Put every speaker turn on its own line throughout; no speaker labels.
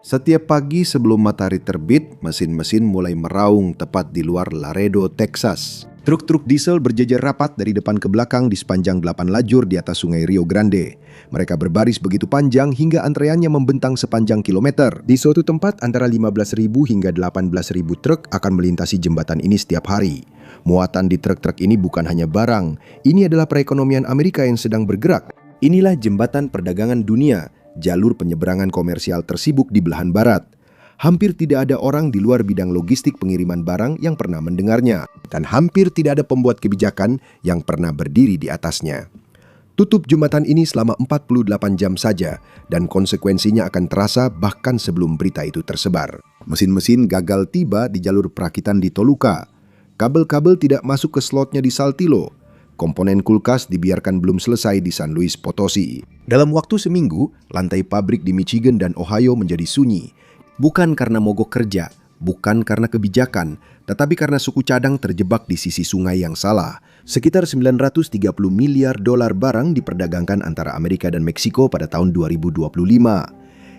Setiap pagi sebelum matahari terbit, mesin-mesin mulai meraung tepat di luar Laredo, Texas. Truk-truk diesel berjejer rapat dari depan ke belakang di sepanjang 8 lajur di atas sungai Rio Grande. Mereka berbaris begitu panjang hingga antreannya membentang sepanjang kilometer. Di suatu tempat antara 15.000 hingga 18.000 truk akan melintasi jembatan ini setiap hari. Muatan di truk-truk ini bukan hanya barang, ini adalah perekonomian Amerika yang sedang bergerak. Inilah jembatan perdagangan dunia, jalur penyeberangan komersial tersibuk di belahan barat. Hampir tidak ada orang di luar bidang logistik pengiriman barang yang pernah mendengarnya, dan hampir tidak ada pembuat kebijakan yang pernah berdiri di atasnya. Tutup jembatan ini selama 48 jam saja, dan konsekuensinya akan terasa bahkan sebelum berita itu tersebar. Mesin-mesin gagal tiba di jalur perakitan di Toluca. Kabel-kabel tidak masuk ke slotnya di Saltillo. Komponen kulkas dibiarkan belum selesai di San Luis Potosi. Dalam waktu seminggu, lantai pabrik di Michigan dan Ohio menjadi sunyi. Bukan karena mogok kerja, bukan karena kebijakan, tetapi karena suku cadang terjebak di sisi sungai yang salah. Sekitar 930 miliar dolar barang diperdagangkan antara Amerika dan Meksiko pada tahun 2025.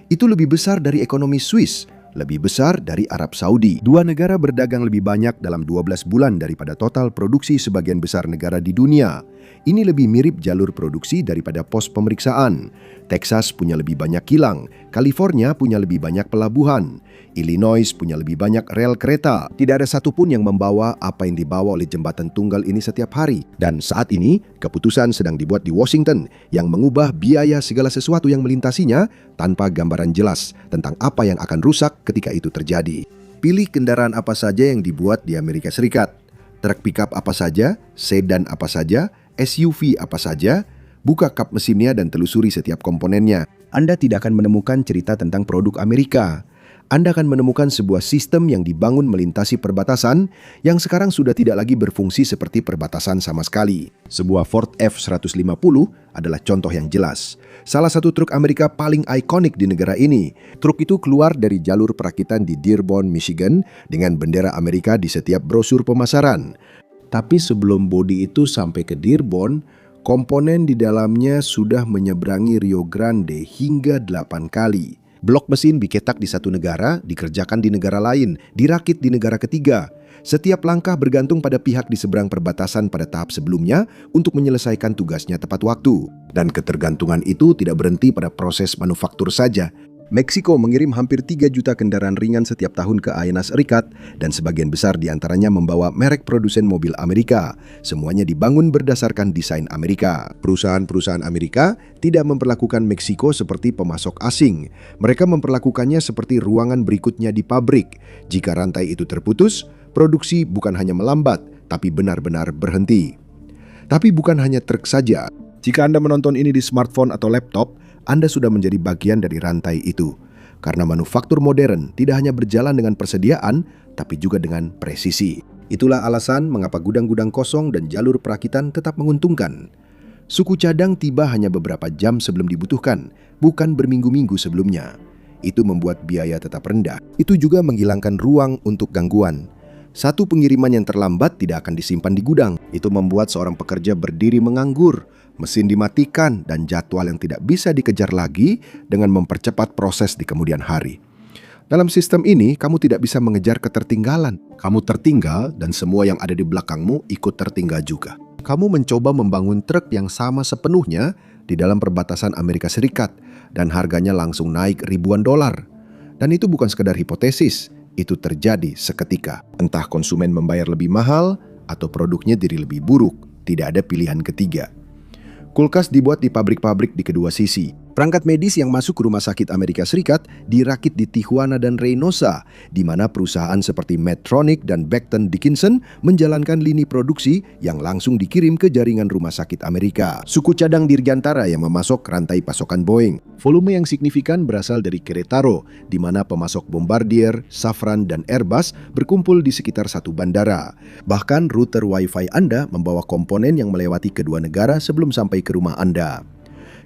Itu lebih besar dari ekonomi Swiss, lebih besar dari Arab Saudi. Dua negara berdagang lebih banyak dalam 12 bulan daripada total produksi sebagian besar negara di dunia. Ini lebih mirip jalur produksi daripada pos pemeriksaan. Texas punya lebih banyak kilang, California punya lebih banyak pelabuhan, Illinois punya lebih banyak rel kereta. Tidak ada satupun yang membawa apa yang dibawa oleh jembatan tunggal ini setiap hari. Dan saat ini, keputusan sedang dibuat di Washington yang mengubah biaya segala sesuatu yang melintasinya tanpa gambaran jelas tentang apa yang akan rusak ketika itu terjadi. Pilih kendaraan apa saja yang dibuat di Amerika Serikat. Truk pickup apa saja, sedan apa saja, SUV apa saja, buka kap mesinnya dan telusuri setiap komponennya. Anda tidak akan menemukan cerita tentang produk Amerika. Anda akan menemukan sebuah sistem yang dibangun melintasi perbatasan yang sekarang sudah tidak lagi berfungsi seperti perbatasan sama sekali. Sebuah Ford F-150 adalah contoh yang jelas. Salah satu truk Amerika paling ikonik di negara ini. Truk itu keluar dari jalur perakitan di Dearborn, Michigan dengan bendera Amerika di setiap brosur pemasaran. Tapi sebelum bodi itu sampai ke Dearborn, komponen di dalamnya sudah menyeberangi Rio Grande hingga 8 kali. Blok mesin diketak di satu negara, dikerjakan di negara lain, dirakit di negara ketiga. Setiap langkah bergantung pada pihak di seberang perbatasan pada tahap sebelumnya untuk menyelesaikan tugasnya tepat waktu. Dan ketergantungan itu tidak berhenti pada proses manufaktur saja. Meksiko mengirim hampir 3 juta kendaraan ringan setiap tahun ke Amerika Serikat dan sebagian besar diantaranya membawa merek produsen mobil Amerika. Semuanya dibangun berdasarkan desain Amerika. Perusahaan-perusahaan Amerika tidak memperlakukan Meksiko seperti pemasok asing. Mereka memperlakukannya seperti ruangan berikutnya di pabrik. Jika rantai itu terputus, produksi bukan hanya melambat, tapi benar-benar berhenti. Tapi bukan hanya truk saja. Jika Anda menonton ini di smartphone atau laptop, Anda sudah menjadi bagian dari rantai itu. Karena manufaktur modern tidak hanya berjalan dengan persediaan, tapi juga dengan presisi. Itulah alasan mengapa gudang-gudang kosong dan jalur perakitan tetap menguntungkan. Suku cadang tiba hanya beberapa jam sebelum dibutuhkan, bukan berminggu-minggu sebelumnya. Itu membuat biaya tetap rendah. Itu juga menghilangkan ruang untuk gangguan. Satu pengiriman yang terlambat tidak akan disimpan di gudang. Itu membuat seorang pekerja berdiri menganggur, mesin dimatikan, dan jadwal yang tidak bisa dikejar lagi dengan mempercepat proses di kemudian hari. Dalam sistem ini, kamu tidak bisa mengejar ketertinggalan. Kamu tertinggal dan semua yang ada di belakangmu ikut tertinggal juga. Kamu mencoba membangun truk yang sama sepenuhnya di dalam perbatasan Amerika Serikat dan harganya langsung naik ribuan dolar. Dan itu bukan sekedar hipotesis. Itu terjadi seketika. Entah konsumen membayar lebih mahal atau produknya jadi lebih buruk. Tidak ada pilihan ketiga. Kulkas dibuat di pabrik-pabrik di kedua sisi. Perangkat medis yang masuk ke rumah sakit Amerika Serikat dirakit di Tijuana dan Reynosa, di mana perusahaan seperti Medtronic dan Becton Dickinson menjalankan lini produksi yang langsung dikirim ke jaringan rumah sakit Amerika. Suku cadang Dirgantara yang memasok rantai pasokan Boeing. Volume yang signifikan berasal dari Querétaro, di mana pemasok Bombardier, Safran, dan Airbus berkumpul di sekitar satu bandara. Bahkan router Wi-Fi Anda membawa komponen yang melewati kedua negara sebelum sampai ke rumah Anda.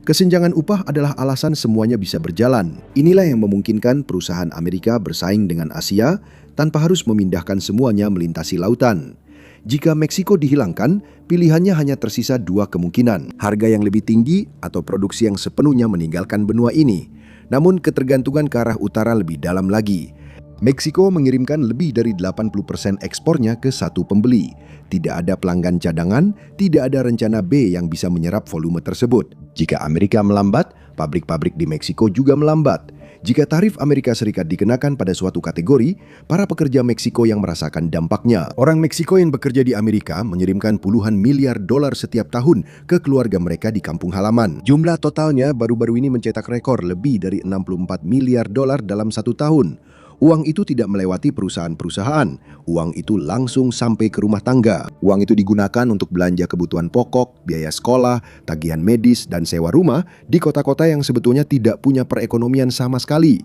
Kesenjangan upah adalah alasan semuanya bisa berjalan. Inilah yang memungkinkan perusahaan Amerika bersaing dengan Asia tanpa harus memindahkan semuanya melintasi lautan. Jika Meksiko dihilangkan, pilihannya hanya tersisa dua kemungkinan. Harga yang lebih tinggi atau produksi yang sepenuhnya meninggalkan benua ini. Namun ketergantungan ke arah utara lebih dalam lagi. Meksiko mengirimkan lebih dari 80% ekspornya ke satu pembeli. Tidak ada pelanggan cadangan, tidak ada rencana B yang bisa menyerap volume tersebut. Jika Amerika melambat, pabrik-pabrik di Meksiko juga melambat. Jika tarif Amerika Serikat dikenakan pada suatu kategori, para pekerja Meksiko yang merasakan dampaknya. Orang Meksiko yang bekerja di Amerika mengirimkan puluhan miliar dolar setiap tahun ke keluarga mereka di kampung halaman. Jumlah totalnya baru-baru ini mencetak rekor lebih dari 64 miliar dolar dalam satu tahun. Uang itu tidak melewati perusahaan-perusahaan. Uang itu langsung sampai ke rumah tangga. Uang itu digunakan untuk belanja kebutuhan pokok, biaya sekolah, tagihan medis, dan sewa rumah di kota-kota yang sebetulnya tidak punya perekonomian sama sekali.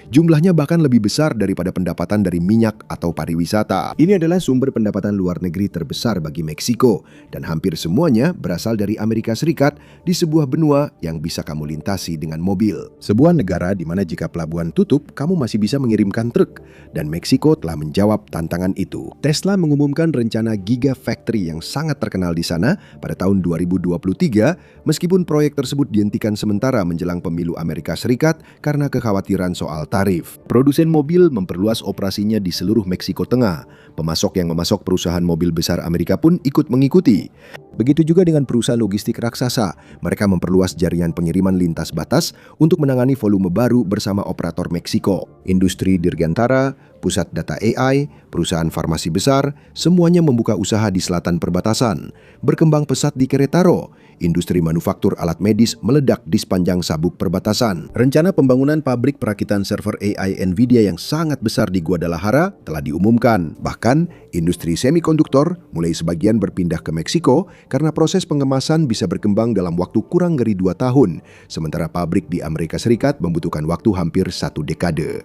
Jumlahnya bahkan lebih besar daripada pendapatan dari minyak atau pariwisata. Ini adalah sumber pendapatan luar negeri terbesar bagi Meksiko, dan hampir semuanya berasal dari Amerika Serikat di sebuah benua yang bisa kamu lintasi dengan mobil. Sebuah negara di mana jika pelabuhan tutup, kamu masih bisa mengirimkan truk, dan Meksiko telah menjawab tantangan itu. Tesla mengumumkan rencana Gigafactory yang sangat terkenal di sana pada tahun 2023, meskipun proyek tersebut dihentikan sementara menjelang pemilu Amerika Serikat karena kekhawatiran soal tarif. Produsen mobil memperluas operasinya di seluruh Meksiko Tengah. Pemasok yang memasok perusahaan mobil besar Amerika pun ikut mengikuti. Begitu juga dengan perusahaan logistik raksasa. Mereka memperluas jaringan pengiriman lintas batas untuk menangani volume baru bersama operator Meksiko. Industri dirgantara, pusat data AI, perusahaan farmasi besar, semuanya membuka usaha di selatan perbatasan. Berkembang pesat di Querétaro. Industri manufaktur alat medis meledak di sepanjang sabuk perbatasan. Rencana pembangunan pabrik perakitan server AI Nvidia yang sangat besar di Guadalajara telah diumumkan. Bahkan, industri semikonduktor mulai sebagian berpindah ke Meksiko karena proses pengemasan bisa berkembang dalam waktu kurang dari 2 tahun, sementara pabrik di Amerika Serikat membutuhkan waktu hampir 1 dekade.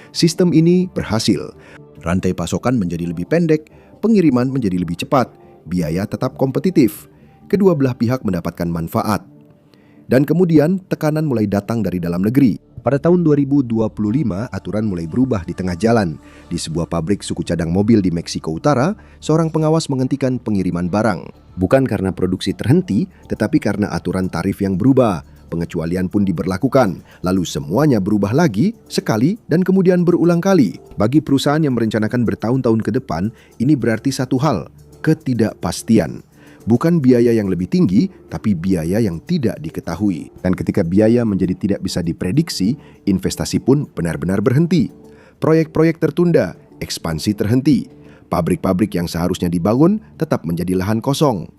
Sistem ini berhasil. Rantai pasokan menjadi lebih pendek, pengiriman menjadi lebih cepat, biaya tetap kompetitif. Kedua belah pihak mendapatkan manfaat. Dan kemudian tekanan mulai datang dari dalam negeri. Pada tahun 2025, aturan mulai berubah di tengah jalan. Di sebuah pabrik suku cadang mobil di Meksiko Utara, seorang pengawas menghentikan pengiriman barang. Bukan karena produksi terhenti, tetapi karena aturan tarif yang berubah. Pengecualian pun diberlakukan, lalu semuanya berubah lagi, sekali, dan kemudian berulang kali. Bagi perusahaan yang merencanakan bertahun-tahun ke depan, ini berarti satu hal, ketidakpastian. Bukan biaya yang lebih tinggi, tapi biaya yang tidak diketahui. Dan ketika biaya menjadi tidak bisa diprediksi, investasi pun benar-benar berhenti. Proyek-proyek tertunda, ekspansi terhenti. Pabrik-pabrik yang seharusnya dibangun tetap menjadi lahan kosong.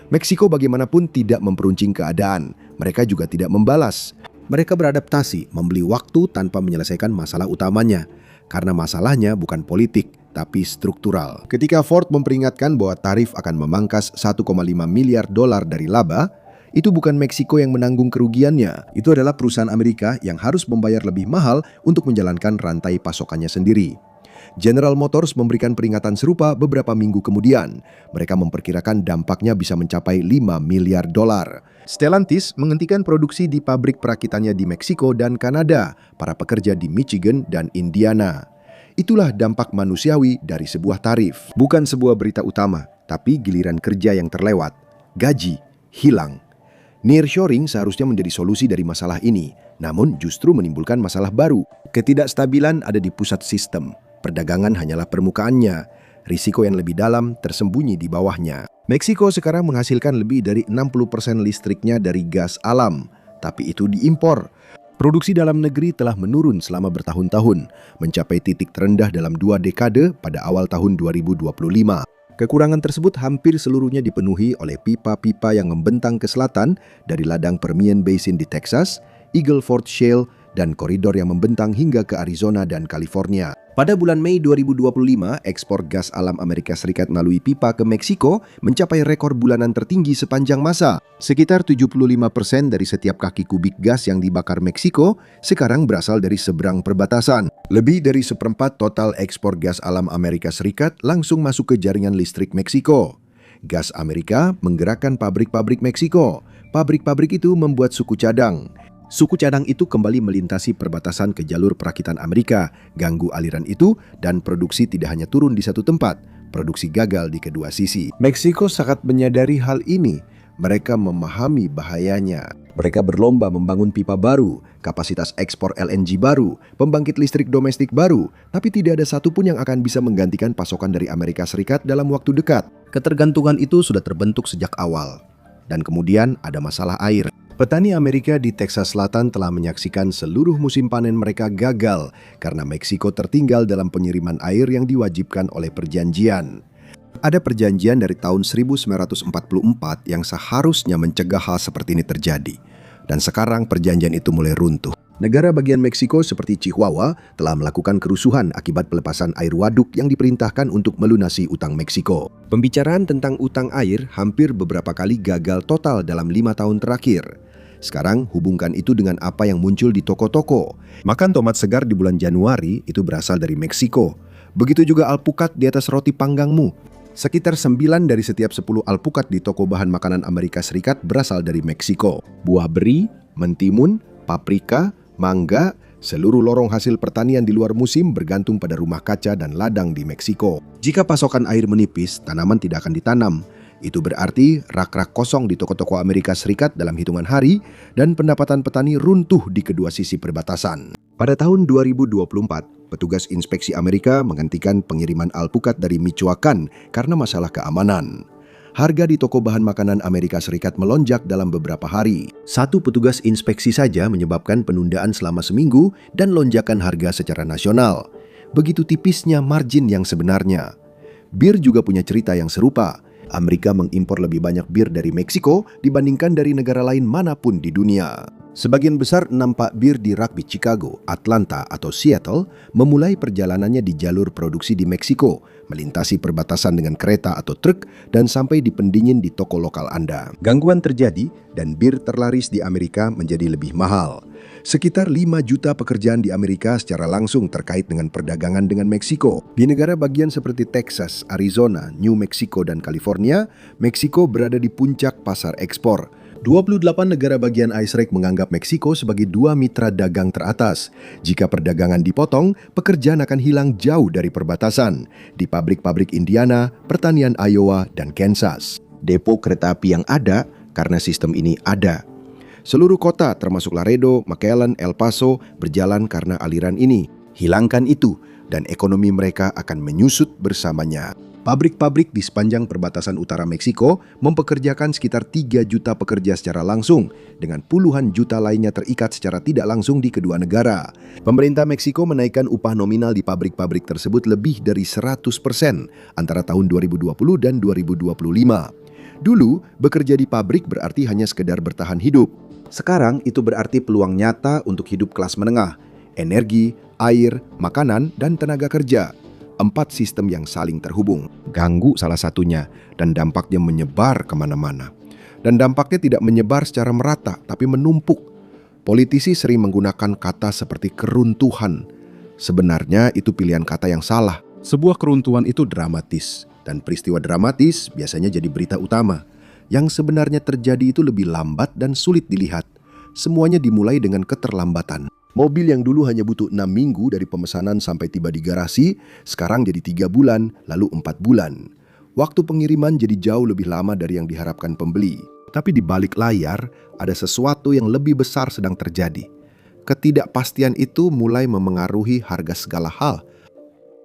Meksiko bagaimanapun tidak memperuncing keadaan. Mereka juga tidak membalas. Mereka beradaptasi, membeli waktu tanpa menyelesaikan masalah utamanya. Karena masalahnya bukan politik, tapi struktural. Ketika Ford memperingatkan bahwa tarif akan memangkas 1,5 miliar dolar dari laba, itu bukan Meksiko yang menanggung kerugiannya. Itu adalah perusahaan Amerika yang harus membayar lebih mahal untuk menjalankan rantai pasokannya sendiri. General Motors memberikan peringatan serupa beberapa minggu kemudian. Mereka memperkirakan dampaknya bisa mencapai 5 miliar dolar. Stellantis menghentikan produksi di pabrik perakitannya di Meksiko dan Kanada, para pekerja di Michigan dan Indiana. Itulah dampak manusiawi dari sebuah tarif. Bukan sebuah berita utama, tapi giliran kerja yang terlewat. Gaji hilang. Nearshoring seharusnya menjadi solusi dari masalah ini, namun justru menimbulkan masalah baru. Ketidakstabilan ada di pusat sistem. Perdagangan hanyalah permukaannya. Risiko yang lebih dalam tersembunyi di bawahnya. Meksiko sekarang menghasilkan lebih dari 60% listriknya dari gas alam, tapi itu diimpor. Produksi dalam negeri telah menurun selama bertahun-tahun, mencapai titik terendah dalam 2 dekade pada awal tahun 2025. Kekurangan tersebut hampir seluruhnya dipenuhi oleh pipa-pipa yang membentang ke selatan dari ladang Permian Basin di Texas, Eagle Ford Shale, dan koridor yang membentang hingga ke Arizona dan California. Pada bulan Mei 2025, ekspor gas alam Amerika Serikat melalui pipa ke Meksiko mencapai rekor bulanan tertinggi sepanjang masa. Sekitar 75% dari setiap kaki kubik gas yang dibakar Meksiko sekarang berasal dari seberang perbatasan. Lebih dari seperempat total ekspor gas alam Amerika Serikat langsung masuk ke jaringan listrik Meksiko. Gas Amerika menggerakkan pabrik-pabrik Meksiko. Pabrik-pabrik itu membuat suku cadang. Suku cadang itu kembali melintasi perbatasan ke jalur perakitan Amerika, ganggu aliran itu, dan produksi tidak hanya turun di satu tempat, produksi gagal di kedua sisi. Meksiko sangat menyadari hal ini. Mereka memahami bahayanya. Mereka berlomba membangun pipa baru, kapasitas ekspor LNG baru, pembangkit listrik domestik baru, tapi tidak ada satupun yang akan bisa menggantikan pasokan dari Amerika Serikat dalam waktu dekat. Ketergantungan itu sudah terbentuk sejak awal. Dan kemudian ada masalah air. Petani Amerika di Texas Selatan telah menyaksikan seluruh musim panen mereka gagal karena Meksiko tertinggal dalam pengiriman air yang diwajibkan oleh perjanjian. Ada perjanjian dari tahun 1944 yang seharusnya mencegah hal seperti ini terjadi. Dan sekarang perjanjian itu mulai runtuh. Negara bagian Meksiko seperti Chihuahua telah melakukan kerusuhan akibat pelepasan air waduk yang diperintahkan untuk melunasi utang Meksiko. Pembicaraan tentang utang air hampir beberapa kali gagal total dalam 5 tahun terakhir. Sekarang hubungkan itu dengan apa yang muncul di toko-toko. Makan tomat segar di bulan Januari itu berasal dari Meksiko. Begitu juga alpukat di atas roti panggangmu. Sekitar 9 dari setiap 10 alpukat di toko bahan makanan Amerika Serikat berasal dari Meksiko. Buah beri, mentimun, paprika, mangga, seluruh lorong hasil pertanian di luar musim bergantung pada rumah kaca dan ladang di Meksiko. Jika pasokan air menipis, tanaman tidak akan ditanam. Itu berarti rak-rak kosong di toko-toko Amerika Serikat dalam hitungan hari dan pendapatan petani runtuh di kedua sisi perbatasan. Pada tahun 2024, petugas inspeksi Amerika menghentikan pengiriman alpukat dari Michoacan karena masalah keamanan. Harga di toko bahan makanan Amerika Serikat melonjak dalam beberapa hari. Satu petugas inspeksi saja menyebabkan penundaan selama seminggu dan lonjakan harga secara nasional. Begitu tipisnya margin yang sebenarnya. Bir juga punya cerita yang serupa. Amerika mengimpor lebih banyak bir dari Meksiko dibandingkan dari negara lain manapun di dunia. Sebagian besar 6 pak bir di rugby Chicago, Atlanta, atau Seattle memulai perjalanannya di jalur produksi di Meksiko, melintasi perbatasan dengan kereta atau truk, dan sampai di pendingin di toko lokal Anda. Gangguan terjadi dan bir terlaris di Amerika menjadi lebih mahal. Sekitar 5 juta pekerjaan di Amerika secara langsung terkait dengan perdagangan dengan Meksiko. Di negara bagian seperti Texas, Arizona, New Mexico, dan California, Meksiko berada di puncak pasar ekspor. 28 negara bagian ISREC menganggap Meksiko sebagai 2 mitra dagang teratas. Jika perdagangan dipotong, pekerjaan akan hilang jauh dari perbatasan. Di pabrik-pabrik Indiana, pertanian Iowa, dan Kansas. Depo kereta api yang ada karena sistem ini ada. Seluruh kota termasuk Laredo, McAllen, El Paso berjalan karena aliran ini. Hilangkan itu dan ekonomi mereka akan menyusut bersamanya. Pabrik-pabrik di sepanjang perbatasan utara Meksiko mempekerjakan sekitar 3 juta pekerja secara langsung, dengan puluhan juta lainnya terikat secara tidak langsung di kedua negara. Pemerintah Meksiko menaikkan upah nominal di pabrik-pabrik tersebut lebih dari 100% antara tahun 2020 dan 2025. Dulu, bekerja di pabrik berarti hanya sekedar bertahan hidup. Sekarang itu berarti peluang nyata untuk hidup kelas menengah, energi, air, makanan, dan tenaga kerja. 4 sistem yang saling terhubung. Ganggu salah satunya dan dampaknya menyebar kemana-mana. Dan dampaknya tidak menyebar secara merata, tapi menumpuk. Politisi sering menggunakan kata seperti keruntuhan. Sebenarnya itu pilihan kata yang salah. Sebuah keruntuhan itu dramatis. Dan peristiwa dramatis biasanya jadi berita utama. Yang sebenarnya terjadi itu lebih lambat dan sulit dilihat. Semuanya dimulai dengan keterlambatan. Mobil yang dulu hanya butuh 6 minggu dari pemesanan sampai tiba di garasi, sekarang jadi 3 bulan, lalu 4 bulan. Waktu pengiriman jadi jauh lebih lama dari yang diharapkan pembeli. Tapi di balik layar, ada sesuatu yang lebih besar sedang terjadi. Ketidakpastian itu mulai memengaruhi harga segala hal.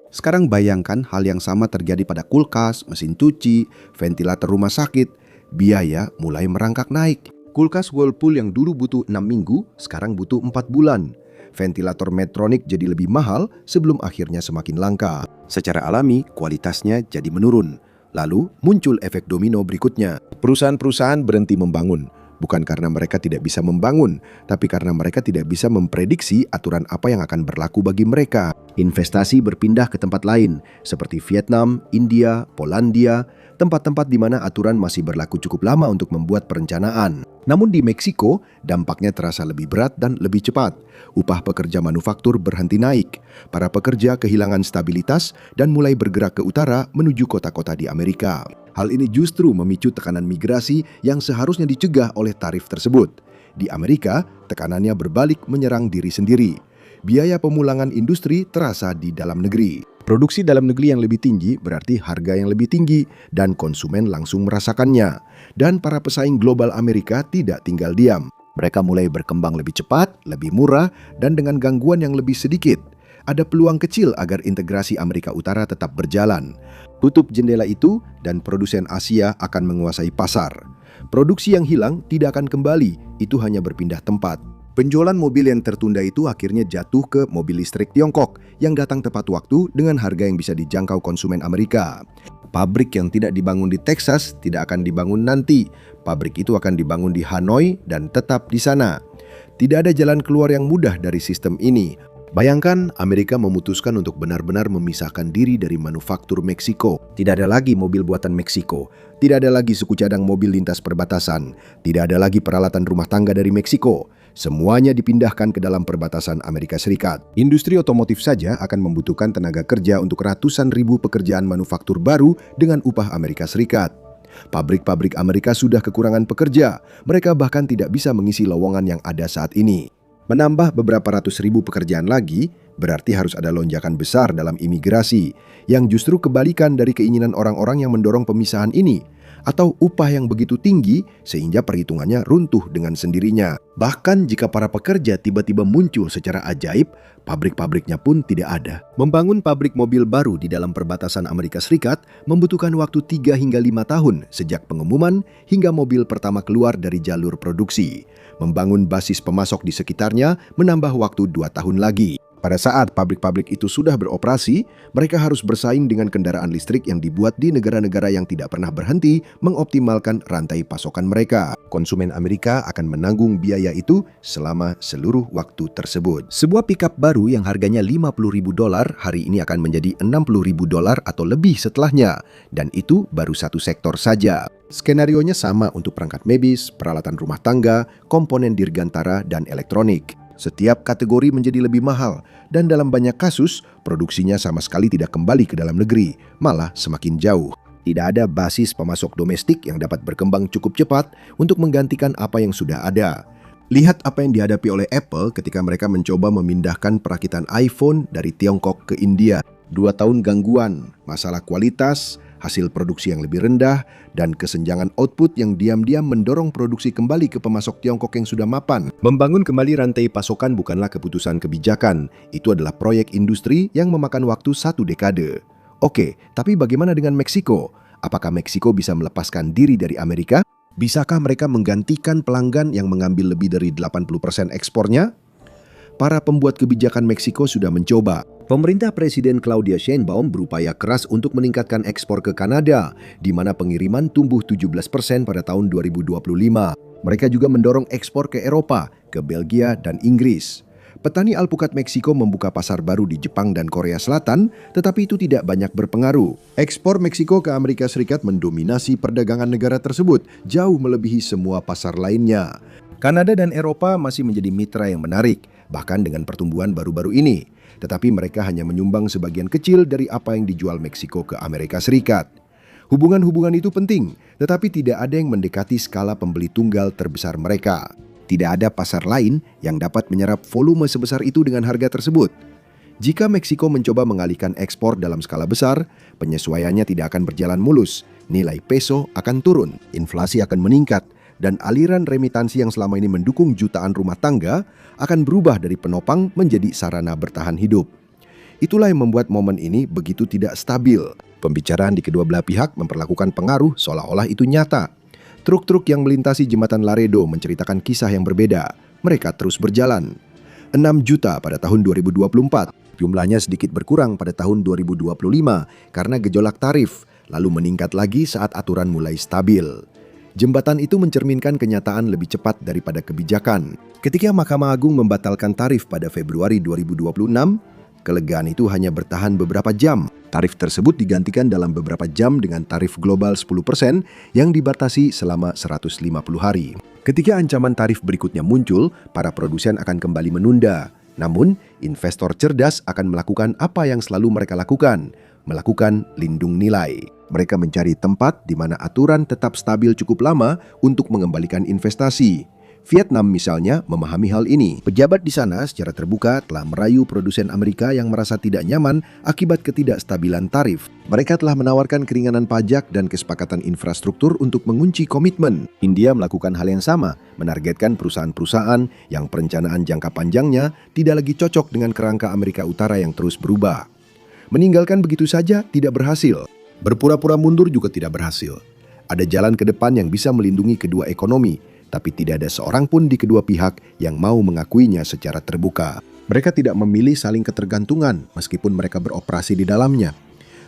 Sekarang bayangkan hal yang sama terjadi pada kulkas, mesin cuci, ventilator rumah sakit. Biaya mulai merangkak naik. Kulkas Whirlpool yang dulu butuh 6 minggu, sekarang butuh 4 bulan. Ventilator Medtronic jadi lebih mahal sebelum akhirnya semakin langka. Secara alami, kualitasnya jadi menurun. Lalu muncul efek domino berikutnya. Perusahaan-perusahaan berhenti membangun. Bukan karena mereka tidak bisa membangun, tapi karena mereka tidak bisa memprediksi aturan apa yang akan berlaku bagi mereka. Investasi berpindah ke tempat lain, seperti Vietnam, India, Polandia, tempat-tempat di mana aturan masih berlaku cukup lama untuk membuat perencanaan. Namun di Meksiko, dampaknya terasa lebih berat dan lebih cepat. Upah pekerja manufaktur berhenti naik. Para pekerja kehilangan stabilitas dan mulai bergerak ke utara menuju kota-kota di Amerika. Hal ini justru memicu tekanan migrasi yang seharusnya dicegah oleh tarif tersebut. Di Amerika, tekanannya berbalik menyerang diri sendiri. Biaya pemulangan industri terasa di dalam negeri. Produksi dalam negeri yang lebih tinggi berarti harga yang lebih tinggi dan konsumen langsung merasakannya. Dan para pesaing global Amerika tidak tinggal diam. Mereka mulai berkembang lebih cepat, lebih murah, dan dengan gangguan yang lebih sedikit. Ada peluang kecil agar integrasi Amerika Utara tetap berjalan. Tutup jendela itu dan produsen Asia akan menguasai pasar. Produksi yang hilang tidak akan kembali, itu hanya berpindah tempat. Penjualan mobil yang tertunda itu akhirnya jatuh ke mobil listrik Tiongkok yang datang tepat waktu dengan harga yang bisa dijangkau konsumen Amerika. Pabrik yang tidak dibangun di Texas tidak akan dibangun nanti. Pabrik itu akan dibangun di Hanoi dan tetap di sana. Tidak ada jalan keluar yang mudah dari sistem ini. Bayangkan Amerika memutuskan untuk benar-benar memisahkan diri dari manufaktur Meksiko. Tidak ada lagi mobil buatan Meksiko. Tidak ada lagi suku cadang mobil lintas perbatasan. Tidak ada lagi peralatan rumah tangga dari Meksiko. Semuanya dipindahkan ke dalam perbatasan Amerika Serikat. Industri otomotif saja akan membutuhkan tenaga kerja untuk ratusan ribu pekerjaan manufaktur baru dengan upah Amerika Serikat. Pabrik-pabrik Amerika sudah kekurangan pekerja. Mereka bahkan tidak bisa mengisi lowongan yang ada saat ini. Menambah beberapa ratus ribu pekerjaan lagi, berarti harus ada lonjakan besar dalam imigrasi, yang justru kebalikan dari keinginan orang-orang yang mendorong pemisahan ini, atau upah yang begitu tinggi sehingga perhitungannya runtuh dengan sendirinya. Bahkan jika para pekerja tiba-tiba muncul secara ajaib, pabrik-pabriknya pun tidak ada. Membangun pabrik mobil baru di dalam perbatasan Amerika Serikat membutuhkan waktu 3 hingga 5 tahun sejak pengumuman hingga mobil pertama keluar dari jalur produksi. Membangun basis pemasok di sekitarnya menambah waktu 2 tahun lagi. Pada saat pabrik-pabrik itu sudah beroperasi, mereka harus bersaing dengan kendaraan listrik yang dibuat di negara-negara yang tidak pernah berhenti mengoptimalkan rantai pasokan mereka. Konsumen Amerika akan menanggung biaya itu selama seluruh waktu tersebut. Sebuah pickup baru yang harganya $50.000 hari ini akan menjadi $60.000 atau lebih setelahnya. Dan itu baru satu sektor saja. Skenarionya sama untuk perangkat medis, peralatan rumah tangga, komponen dirgantara, dan elektronik. Setiap kategori menjadi lebih mahal, dan dalam banyak kasus, produksinya sama sekali tidak kembali ke dalam negeri, malah semakin jauh. Tidak ada basis pemasok domestik yang dapat berkembang cukup cepat untuk menggantikan apa yang sudah ada. Lihat apa yang dihadapi oleh Apple ketika mereka mencoba memindahkan perakitan iPhone dari Tiongkok ke India. 2 tahun gangguan, masalah kualitas, hasil produksi yang lebih rendah, dan kesenjangan output yang diam-diam mendorong produksi kembali ke pemasok Tiongkok yang sudah mapan. Membangun kembali rantai pasokan bukanlah keputusan kebijakan. Itu adalah proyek industri yang memakan waktu 1 dekade. Oke, tapi bagaimana dengan Meksiko? Apakah Meksiko bisa melepaskan diri dari Amerika? Bisakah mereka menggantikan pelanggan yang mengambil lebih dari 80% ekspornya? Para pembuat kebijakan Meksiko sudah mencoba. Pemerintah Presiden Claudia Sheinbaum berupaya keras untuk meningkatkan ekspor ke Kanada, di mana pengiriman tumbuh 17% pada tahun 2025. Mereka juga mendorong ekspor ke Eropa, ke Belgia, dan Inggris. Petani alpukat Meksiko membuka pasar baru di Jepang dan Korea Selatan, tetapi itu tidak banyak berpengaruh. Ekspor Meksiko ke Amerika Serikat mendominasi perdagangan negara tersebut, jauh melebihi semua pasar lainnya. Kanada dan Eropa masih menjadi mitra yang menarik, bahkan dengan pertumbuhan baru-baru ini. Tetapi mereka hanya menyumbang sebagian kecil dari apa yang dijual Meksiko ke Amerika Serikat. Hubungan-hubungan itu penting, tetapi tidak ada yang mendekati skala pembeli tunggal terbesar mereka. Tidak ada pasar lain yang dapat menyerap volume sebesar itu dengan harga tersebut. Jika Meksiko mencoba mengalihkan ekspor dalam skala besar, penyesuaiannya tidak akan berjalan mulus. Nilai peso akan turun, inflasi akan meningkat, dan aliran remitansi yang selama ini mendukung jutaan rumah tangga akan berubah dari penopang menjadi sarana bertahan hidup. Itulah yang membuat momen ini begitu tidak stabil. Pembicaraan di kedua belah pihak memperlakukan pengaruh seolah-olah itu nyata. Truk-truk yang melintasi jembatan Laredo menceritakan kisah yang berbeda. Mereka terus berjalan. 6 juta pada tahun 2024. Jumlahnya sedikit berkurang pada tahun 2025 karena gejolak tarif, lalu meningkat lagi saat aturan mulai stabil. Jembatan itu mencerminkan kenyataan lebih cepat daripada kebijakan. Ketika Mahkamah Agung membatalkan tarif pada Februari 2026, kelegaan itu hanya bertahan beberapa jam. Tarif tersebut digantikan dalam beberapa jam dengan tarif global 10% yang dibatasi selama 150 hari. Ketika ancaman tarif berikutnya muncul, para produsen akan kembali menunda. Namun, investor cerdas akan melakukan apa yang selalu mereka lakukan, melakukan lindung nilai. Mereka mencari tempat di mana aturan tetap stabil cukup lama untuk mengembalikan investasi. Vietnam misalnya memahami hal ini. Pejabat di sana secara terbuka telah merayu produsen Amerika yang merasa tidak nyaman akibat ketidakstabilan tarif. Mereka telah menawarkan keringanan pajak dan kesepakatan infrastruktur untuk mengunci komitmen. India melakukan hal yang sama, menargetkan perusahaan-perusahaan yang perencanaan jangka panjangnya tidak lagi cocok dengan kerangka Amerika Utara yang terus berubah. Meninggalkan begitu saja tidak berhasil. Berpura-pura mundur juga tidak berhasil. Ada jalan ke depan yang bisa melindungi kedua ekonomi, tapi tidak ada seorang pun di kedua pihak yang mau mengakuinya secara terbuka. Mereka tidak memilih saling ketergantungan meskipun mereka beroperasi di dalamnya.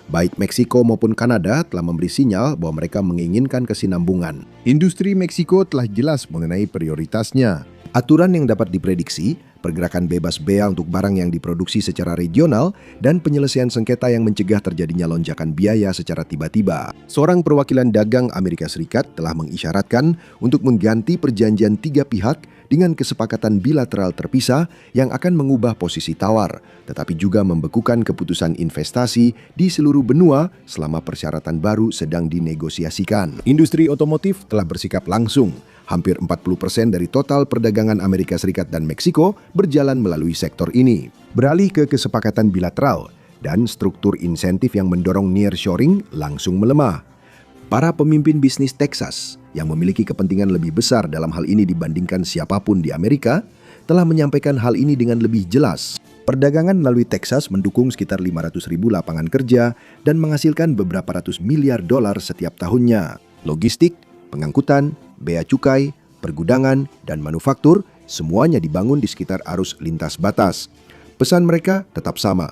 Baik Meksiko maupun Kanada telah memberi sinyal bahwa mereka menginginkan kesinambungan. Industri Meksiko telah jelas mengenai prioritasnya. Aturan yang dapat diprediksi, pergerakan bebas bea untuk barang yang diproduksi secara regional, dan penyelesaian sengketa yang mencegah terjadinya lonjakan biaya secara tiba-tiba. Seorang perwakilan dagang Amerika Serikat telah mengisyaratkan untuk mengganti perjanjian tiga pihak dengan kesepakatan bilateral terpisah yang akan mengubah posisi tawar, tetapi juga membekukan keputusan investasi di seluruh benua selama persyaratan baru sedang dinegosiasikan. Industri otomotif telah bersikap langsung. Hampir 40% dari total perdagangan Amerika Serikat dan Meksiko berjalan melalui sektor ini. Beralih ke kesepakatan bilateral dan struktur insentif yang mendorong nearshoring langsung melemah. Para pemimpin bisnis Texas yang memiliki kepentingan lebih besar dalam hal ini dibandingkan siapapun di Amerika telah menyampaikan hal ini dengan lebih jelas. Perdagangan melalui Texas mendukung sekitar 500.000 lapangan kerja dan menghasilkan beberapa ratus miliar dolar setiap tahunnya. Logistik, pengangkutan, bea cukai, pergudangan, dan manufaktur semuanya dibangun di sekitar arus lintas batas. Pesan mereka tetap sama.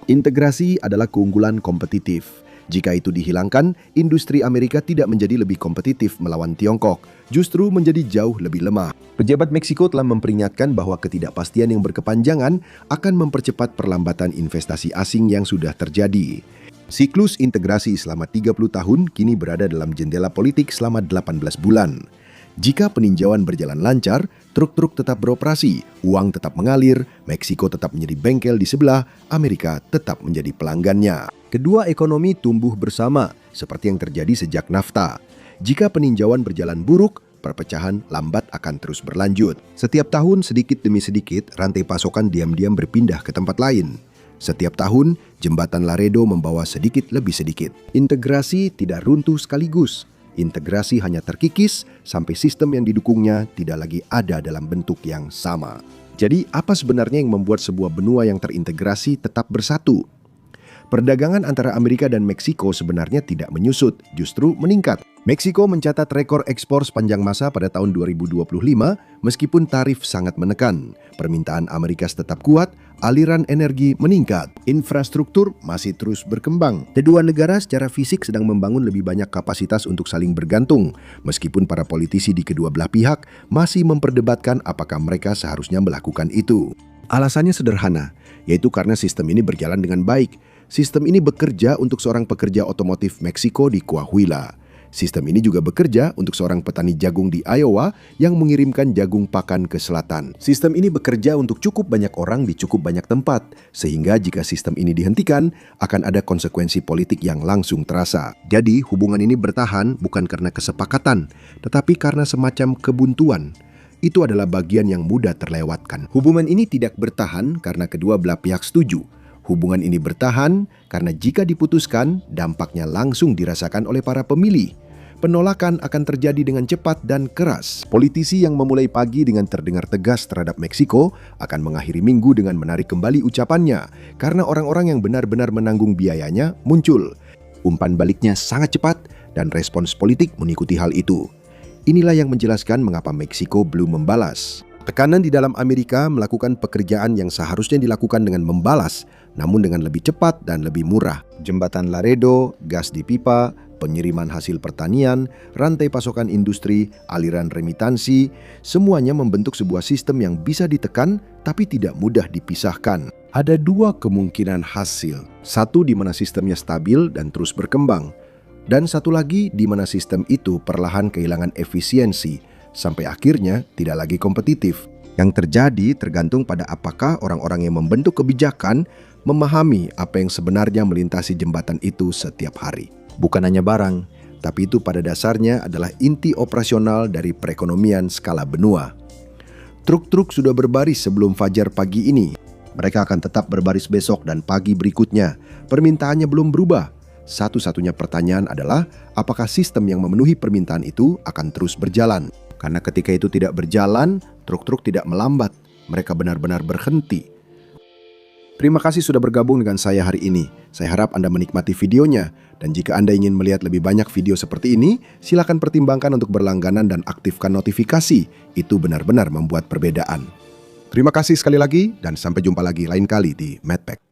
Integrasi adalah keunggulan kompetitif. Jika itu dihilangkan, industri Amerika tidak menjadi lebih kompetitif melawan Tiongkok, justru menjadi jauh lebih lemah. Pejabat Meksiko telah memperingatkan bahwa ketidakpastian yang berkepanjangan akan mempercepat perlambatan investasi asing yang sudah terjadi. Siklus integrasi selama 30 tahun kini berada dalam jendela politik selama 18 bulan. Jika peninjauan berjalan lancar, truk-truk tetap beroperasi, uang tetap mengalir, Meksiko tetap menjadi bengkel di sebelah, Amerika tetap menjadi pelanggannya. Kedua ekonomi tumbuh bersama, seperti yang terjadi sejak NAFTA. Jika peninjauan berjalan buruk, perpecahan lambat akan terus berlanjut. Setiap tahun sedikit demi sedikit, rantai pasokan diam-diam berpindah ke tempat lain. Setiap tahun, jembatan Laredo membawa sedikit lebih sedikit. Integrasi tidak runtuh sekaligus. Integrasi hanya terkikis sampai sistem yang didukungnya tidak lagi ada dalam bentuk yang sama. Jadi, apa sebenarnya yang membuat sebuah benua yang terintegrasi tetap bersatu? Perdagangan antara Amerika dan Meksiko sebenarnya tidak menyusut, justru meningkat. Meksiko mencatat rekor ekspor sepanjang masa pada tahun 2025 meskipun tarif sangat menekan. Permintaan Amerika tetap kuat, aliran energi meningkat, infrastruktur masih terus berkembang. Kedua negara secara fisik sedang membangun lebih banyak kapasitas untuk saling bergantung, meskipun para politisi di kedua belah pihak masih memperdebatkan apakah mereka seharusnya melakukan itu. Alasannya sederhana, yaitu karena sistem ini berjalan dengan baik. Sistem ini bekerja untuk seorang pekerja otomotif Meksiko di Coahuila. Sistem ini juga bekerja untuk seorang petani jagung di Iowa yang mengirimkan jagung pakan ke selatan. Sistem ini bekerja untuk cukup banyak orang di cukup banyak tempat, sehingga jika sistem ini dihentikan, akan ada konsekuensi politik yang langsung terasa. Jadi, hubungan ini bertahan bukan karena kesepakatan, tetapi karena semacam kebuntuan. Itu adalah bagian yang mudah terlewatkan. Hubungan ini tidak bertahan karena kedua belah pihak setuju. Hubungan ini bertahan karena jika diputuskan, dampaknya langsung dirasakan oleh para pemilih. Penolakan akan terjadi dengan cepat dan keras. Politisi yang memulai pagi dengan terdengar tegas terhadap Meksiko akan mengakhiri minggu dengan menarik kembali ucapannya karena orang-orang yang benar-benar menanggung biayanya muncul. Umpan baliknya sangat cepat dan respons politik mengikuti hal itu. Inilah yang menjelaskan mengapa Meksiko belum membalas. Tekanan di dalam Amerika melakukan pekerjaan yang seharusnya dilakukan dengan membalas, namun dengan lebih cepat dan lebih murah. Jembatan Laredo, gas di pipa, pengiriman hasil pertanian, rantai pasokan industri, aliran remitansi, semuanya membentuk sebuah sistem yang bisa ditekan tapi tidak mudah dipisahkan. Ada dua kemungkinan hasil. Satu di mana sistemnya stabil dan terus berkembang. Dan satu lagi di mana sistem itu perlahan kehilangan efisiensi, sampai akhirnya tidak lagi kompetitif. Yang terjadi tergantung pada apakah orang-orang yang membentuk kebijakan memahami apa yang sebenarnya melintasi jembatan itu setiap hari. Bukan hanya barang, tapi itu pada dasarnya adalah inti operasional dari perekonomian skala benua. Truk-truk sudah berbaris sebelum fajar pagi ini. Mereka akan tetap berbaris besok dan pagi berikutnya. Permintaannya belum berubah. Satu-satunya pertanyaan adalah apakah sistem yang memenuhi permintaan itu akan terus berjalan. Karena ketika itu tidak berjalan, truk-truk tidak melambat. Mereka benar-benar berhenti. Terima kasih sudah bergabung dengan saya hari ini. Saya harap Anda menikmati videonya. Dan jika Anda ingin melihat lebih banyak video seperti ini, silakan pertimbangkan untuk berlangganan dan aktifkan notifikasi. Itu benar-benar membuat perbedaan. Terima kasih sekali lagi dan sampai jumpa lagi lain kali di MedPack.